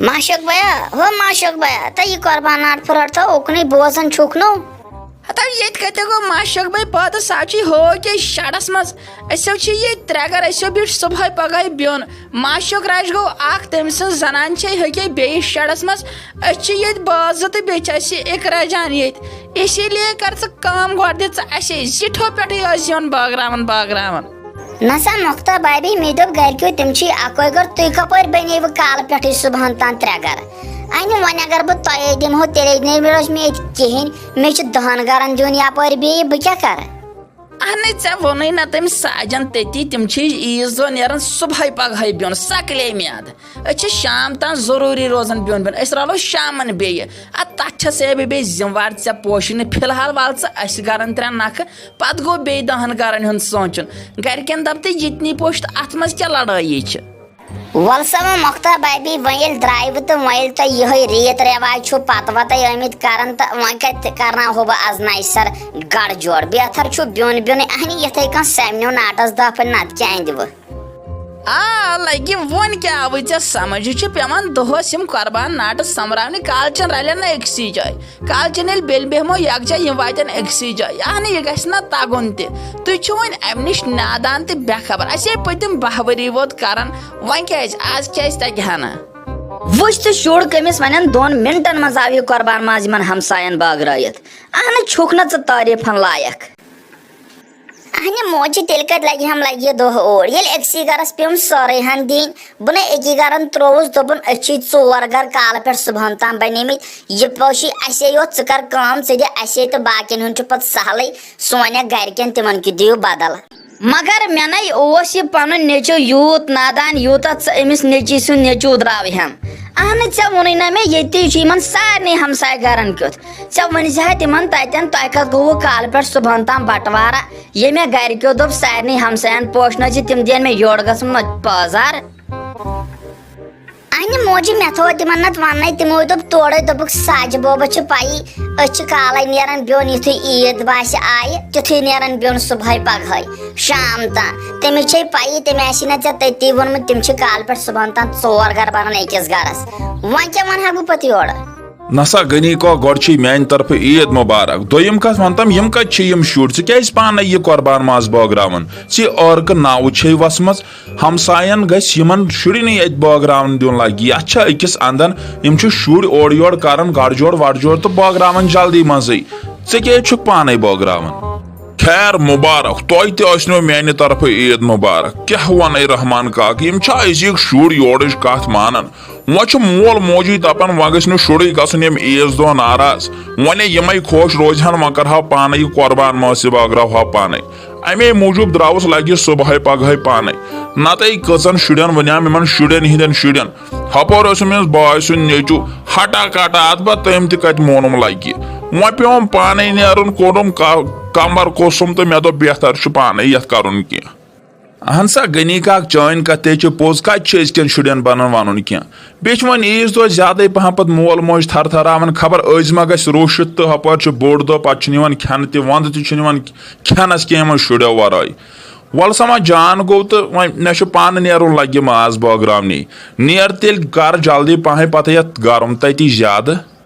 माशक भया हो माशक भया तो ये कुर्बान नाट फुरट तो ओकने बोजन छुकनो हता ये कते गो माशक भाई पाद साची हो के शड़स मज ऐसे छी ये त्रगर ऐसे बिट सुबह पगह बियोन माशक राज गो आख तमस जनान छे हके बे शड़स मज अच्छी ये बाजत बेचसी एक रजान ये इसीलिए कर काम गोद ऐसे जिठो पे योन बागरावन नसा नुख्ता बाबी मे दोप घर क्यों तुम अकोगर तुम कपर बने काल पे सुबह तान त्रगर अन वन अगर बह तय दिमो तेरे रोज मे कहें मे दहन गरन दिन यपर बे बह क्या कर अहन ऐ वोन ना तम साजन तती तम ईज दह नीर सुबह पगह बियोन सकले म्याद शाम तान जरूरी रोजान बियोन बियोन रलो शामन बे तथ बे जिम्मेवार ऐ पोशन फिलहाल वाल अस गरन त्रे नख पत गो बे दहन गरन हूं सोचन गरकन दप जितनी पोश अत मज क्या लड़ाई वलसमा मख्ता बाबी वन द्राव तो वन तो यह रेत रिवाज पत वत आमित कर तो वन करना हो आज नसर गड़ जोड़ बेहतर ब्योन ब्योन अहन ये कह समिनो नाटस दफ नत क्या दिव लगे वन क्या वे समझ पेवान दोहस कुर्बान नाट समरावने कालचन रलन ना अक्सी जाय कालचन बेल बेहमो यकजा वातन अक्सी जाय अहन यह गना तगुन तुम वन अम नश नादान तो बेखबर असे पतम 10 वरी वोत करान वन क्या आज क्या तक हना वुच तो शुर कमिस वन 2 मिनटन मज आव यह कुर्बान माज यमन हमसायन बागरायत अहन छुक न तारीफन लायक अहन मोज तेल कत लगे हम लगे दोह और ये अक्सी गरस पेम सारे हन दिन बन एकी गरन त्रोवस दोपन अच्छी 4 गर काल पे सुबह तान बने यह पोशी असे यो कर काम से असे तो बाकिन हूं पत सहल सोने गरकन तिमन की दियो बदल मगर मेन यह पन नेचो यूत नादान यूता अमिस नेची सु नेचू द्राव हम अहन वोन ना मे ये सारे हमसाय गरन क्युत वन तिमन तन तह कत गो काल पे सुबह ताम बटवारा ये मे गरक्यो दोप सारे हमसायन पोशन तिम दिन मे योड़ गन बाजार अहन मोजी मे थो तिमन नत वन तमो दोप तोड़े दोप साज बोब पाई काल नीरान बियोन युथु ईद बास आय तिथु नीरान बियोन सुबह पगह शाम तान तमिस पाई तमें ना तती वोनमुत तिम काल पे सुबह तान 4 गर बनान अकिस गरस वन क्या वन बह पत योड़ नसा गनी को गोड़ मान तरफ ईद मुबारक दोयम कत वनतम यम कत शुर क्या पान यह कुर्बान माज बागरावन अर्क नाव वसमज हमसायन गमन शुरन ये बागरावन दिन लगे यह अकिस अंदन यम शुर ओर योर कर गड़ जोड़ वड़ जोड़ तो बागरावन जल्दी मजे क्या पान बागरावन खैर मुबारक तुह तो मान तरफ ईद मुबारक क्या वन रहमान काक यम शुर योर कत मानन वो मोल मोजी दपान वह गो शुर गम ईज दह नाराज वन यम खुश रोजहन वह कर पान यह कुर्बान मास बागराव पान अमे मूजूब द्रावस लगे सुबह पगह पान नत कचन शुरन वनाम इन शुरन हंदन शुरन हपोर बाय सुन नेचू हटा कटा अत तम तक मोनम लगे वो पेम पान नेरुन कोडम कमर कोसम तो मे दो बेहतर पान ये कर क्या अहन सा गनी काक चान कत पोज कतन शुरन बनन वन क्या बे वन ईज दह ज्यादा पहन पे मोल मोज थर थरावन खबर अज मा गस रोशित तो हपर बोड़ दह पे खेन तंद खेनस कह शुरो वराय वल समा जान गो तो मे पान नेरुन लगे माज बागरावनी नेर तेल कर जल्दी पह पत गरम तती ज्यादा